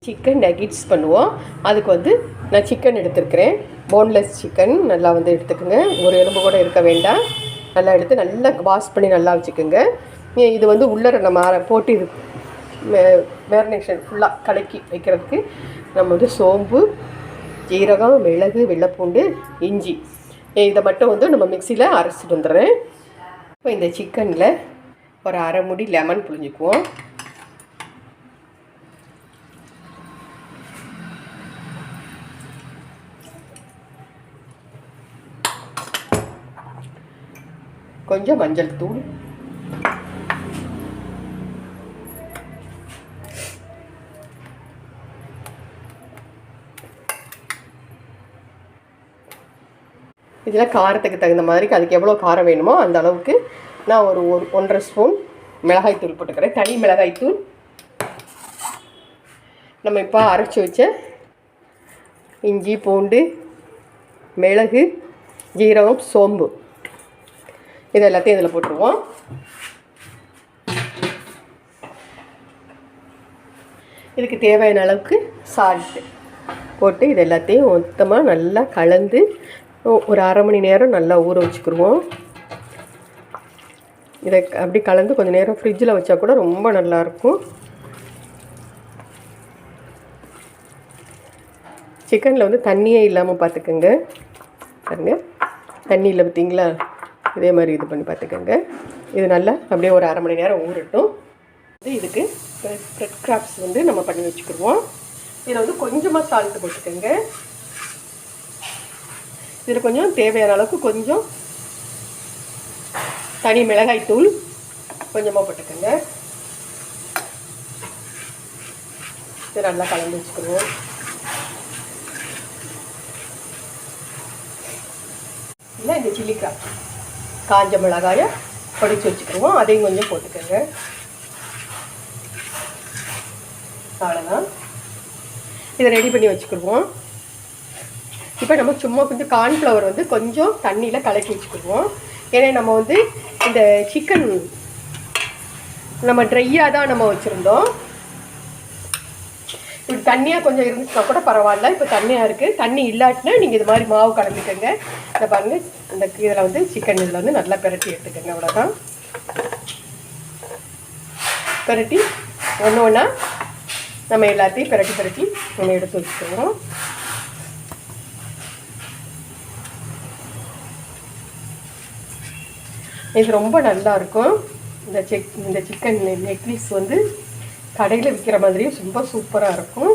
Chicken நெகிட்ஸ் பண்ணுவோம். அதுக்கு வந்து நான் சிக்கன் எடுத்துருக்கிறேன். போன்லெஸ் சிக்கன் நல்லா வந்து எடுத்துக்கோங்க. ஒரு எலும்பு கூட இருக்க வேண்டாம். நல்லா எடுத்து நல்லா வாஷ் பண்ணி நல்லா வச்சுக்கோங்க. இது வந்து உள்ளர நம்ம போட்டு இது மேரினேஷன் ஃபுல்லாக கலக்கி வைக்கிறதுக்கு நம்ம வந்து சோம்பு, ஜீரகம், மிளகு, வெள்ளைப்பூண்டு, இஞ்சி இதை மட்டும் வந்து நம்ம மிக்சியில் அரைச்சிட்டு வந்துடுறேன். இப்போ இந்த சிக்கனில் ஒரு அரை மூடி லெமன் புழிஞ்சிக்குவோம். கொஞ்சம் மஞ்சள் தூள், இதில் காரத்துக்கு தகுந்த மாதிரி அதுக்கு எவ்வளோ காரம் வேணுமோ அந்த அளவுக்கு நான் ஒரு 1.5 ஸ்பூன் மிளகாய்த்தூள் போட்டுக்கிறேன். தனி மிளகாய்த்தூள். நம்ம இப்போ அரைச்சி வச்ச இஞ்சி, பூண்டு, மிளகு, ஜீரகம், சோம்பு இது எல்லாத்தையும் இதில் போட்டுருவோம். இதுக்கு தேவையான அளவுக்கு சால்ட்டு போட்டு இது எல்லாத்தையும் மொத்தமாக நல்லா கலந்து ஒரு அரை மணி நேரம் நல்லா ஊற வச்சுக்கிடுவோம். இதை அப்படி கலந்து கொஞ்சம் நேரம் ஃப்ரிட்ஜில் வச்சா கூட ரொம்ப நல்லாயிருக்கும். சிக்கனில் வந்து தண்ணியே இல்லாமல் பார்த்துக்கோங்க. பாருங்க, தண்ணி இல்லை பார்த்தீங்களா? இதே மாதிரி இது பண்ணி பார்த்துக்கோங்க. இது நல்லா அப்படியே ஒரு அரை மணி நேரம் ஊறட்டும். இதுக்கு பிரெட் கிராப்ஸ் வந்து நம்ம பண்ணி வச்சுக்கிடுவோம். இதில் வந்து கொஞ்சமாக சால்ட்டு போட்டுக்கோங்க. இதில் கொஞ்சம் தேவையான அளவுக்கு கொஞ்சம் தனி மிளகாய் தூள் கொஞ்சமாக போட்டுக்கோங்க. இது நல்லா கலந்து வச்சுக்கிடுவோம். இல்லை இந்த சில்லி கிராப் காஞ்ச மிளகாயை பொடிச்சு வச்சுக்கிடுவோம். அதையும் கொஞ்சம் போட்டுக்கோங்க. அவ்வளோதான். இதை ரெடி பண்ணி வச்சுக்கிடுவோம். இப்போ நம்ம சும்மா கொஞ்சம் கார்ன்ஃப்ளவர் வந்து கொஞ்சம் தண்ணியில் கலக்கி வச்சுக்கிடுவோம். ஏன்னா நம்ம வந்து இந்த சிக்கன் நம்ம ட்ரையாக தான் நம்ம வச்சுருந்தோம். இப்படி தண்ணியாக கொஞ்சம் இருந்துச்சுன்னா கூட பரவாயில்ல. இப்போ தண்ணியாக இருக்குது. தண்ணி இல்லாட்டினா நீங்கள் இது மாதிரி மாவு கலந்துக்கோங்க. இதை பாருங்கள், அந்த இதில் வந்து சிக்கன் இதில் வந்து நல்லா பிரட்டி எடுத்துக்கோங்க. அவ்வளோதான். பிரட்டி ஒன்று ஒன்றா நம்ம எல்லாத்தையும் பிரட்டி நம்ம எடுத்து வச்சுக்கோங்க. இது ரொம்ப நல்லாயிருக்கும். இந்த சிக்கன் நெக்லீஸ் வந்து கடையில் விற்கிற மாதிரியும் ரொம்ப சூப்பராக இருக்கும்.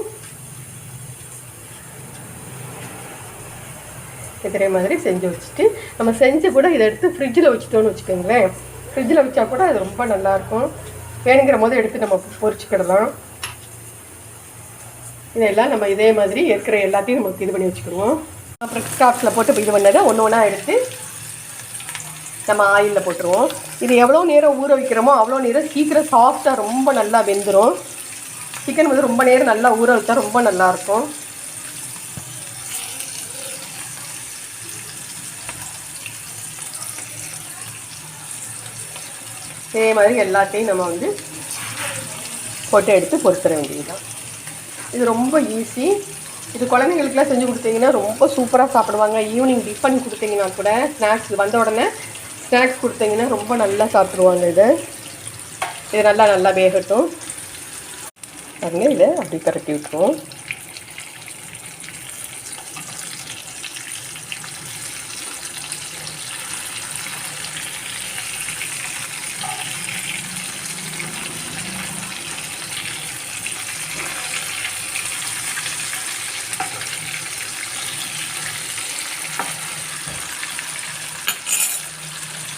இதே மாதிரி செஞ்சு வச்சுட்டு நம்ம செஞ்சு கூட இதை எடுத்து ஃப்ரிட்ஜில் வச்சுட்டோன்னு வச்சுக்கோங்களேன். ஃப்ரிட்ஜில் வச்சா கூட அது ரொம்ப நல்லாயிருக்கும். வேணுங்கிற போது எடுத்து நம்ம பொரிச்சுக்கிடலாம். இதெல்லாம் நம்ம இதே மாதிரி இருக்கிற எல்லாத்தையும் நமக்கு இது பண்ணி வச்சுக்கிடுவோம். அப்புறம் ஸ்டாப்ஸில் போட்டு இது பண்ணதை ஒன்று ஒன்றா எடுத்து நம்ம ஆயிலில் போட்டுருவோம். இது எவ்வளோ நேரம் ஊற வைக்கிறோமோ அவ்வளோ நேரம் சீக்கிரம் சாஃப்டாக ரொம்ப நல்லா வெந்துடும். சிக்கன் வந்து ரொம்ப நேரம் நல்லா ஊற வச்சா ரொம்ப நல்லாயிருக்கும். இதே மாதிரி எல்லாத்தையும் நம்ம வந்து போட்டு எடுத்து பொரிச்சிட வேண்டியதுதான். இது ரொம்ப ஈஸி. இது குழந்தைங்களுக்குலாம் செஞ்சு கொடுத்தீங்கன்னா ரொம்ப சூப்பராக சாப்பிடுவாங்க. ஈவினிங் டிஃபன் கொடுத்தீங்கன்னா கூட ஸ்நாக்ஸ் வந்த உடனே ஸ்நாக்ஸ் கொடுத்தீங்கன்னா ரொம்ப நல்லா சாப்பிடுவாங்க. இது நல்லா வேகட்டும். பாருங்க, இதை அப்படி கரட்டி விட்டுருவோம்.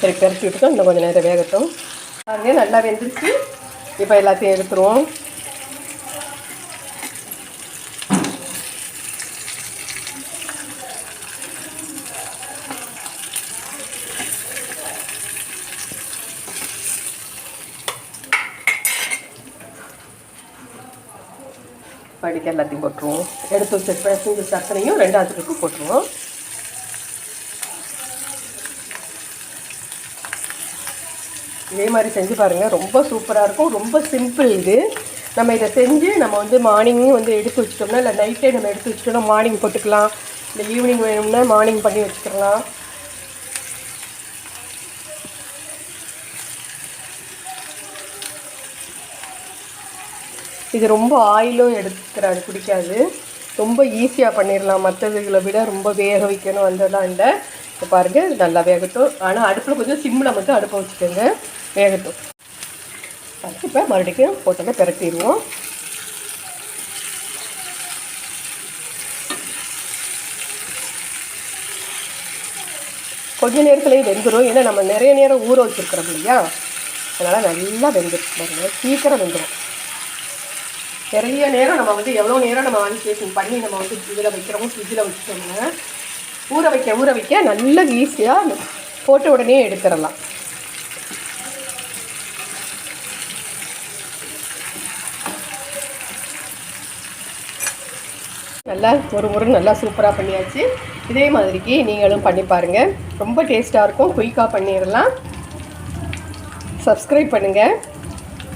சரி, பரட்டி விட்டுட்டோம். இன்னும் கொஞ்சம் நேரம் வேகட்டும். பாருங்க, நல்லா வெந்துருச்சு. இப்போ எல்லாத்தையும் எடுத்துருவோம். படிக்க எல்லாத்தையும் போட்டுருவோம். எடுத்து வச்ச பேசஞ்சு சர்க்கரையும் 2வது ட்ரிப்பு போட்டுருவோம். இதே மாதிரி செஞ்சு பாருங்கள். ரொம்ப சூப்பராக இருக்கும். ரொம்ப சிம்பிள் இது. நம்ம இதை செஞ்சு நம்ம வந்து மார்னிங்கும் வந்து எடுத்து வச்சிட்டோம்னா, இல்லை நைட்டே நம்ம எடுத்து வச்சிட்டோம்னா மார்னிங் போட்டுக்கலாம், இல்லை ஈவினிங் வேணும்னா மார்னிங் பண்ணி வச்சுக்கலாம். இது ரொம்ப ஆயிலும் எடுத்துக்கிறாரு, பிடிக்காது. ரொம்ப ஈஸியாக பண்ணிடலாம், மற்றதுகளை விட ரொம்ப வேக வைக்கணும் வந்ததெல்லாம் இல்லை. இப்போ பாருங்கள், இது நல்லா வேகட்டும். ஆனால் அடுப்பில் கொஞ்சம் சிம்மில் மட்டும் அடுப்பை வச்சுக்கோங்க, வேகட்டும். இப்போ மறுபடியும் போட்டோன்னா பிரட்டிடுவோம். கொஞ்சம் நேரத்துலேயே வெந்துடும், ஏன்னா நம்ம நிறைய நேரம் ஊற வச்சுருக்கிறோம் இல்லையா, அதனால் நல்லா வெந்துடும் பாருங்க, சீக்கிரம் வெந்துடும். நிறைய நேரம் நம்ம வந்து எவ்வளோ நேரம் நம்ம மேனிபுலேஷன் பண்ணி நம்ம வந்து இதில் வைக்கிறோமோ ஃப்ரிட்ஜில் வச்சுட்டோம்னா ஊற வைக்க நல்லா ஈஸியாக போட்ட உடனே எடுத்துடலாம். நல்லா ஒரு நல்லா சூப்பராக பண்ணியாச்சு. இதே மாதிரிக்கு நீங்களும் பண்ணி பாருங்கள், ரொம்ப டேஸ்ட்டாக இருக்கும். குயிக்காக பண்ணிடலாம். சப்ஸ்கிரைப் பண்ணுங்கள்,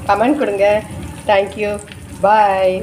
கமெண்ட் கொடுங்க. தேங்க்யூ, பாய்.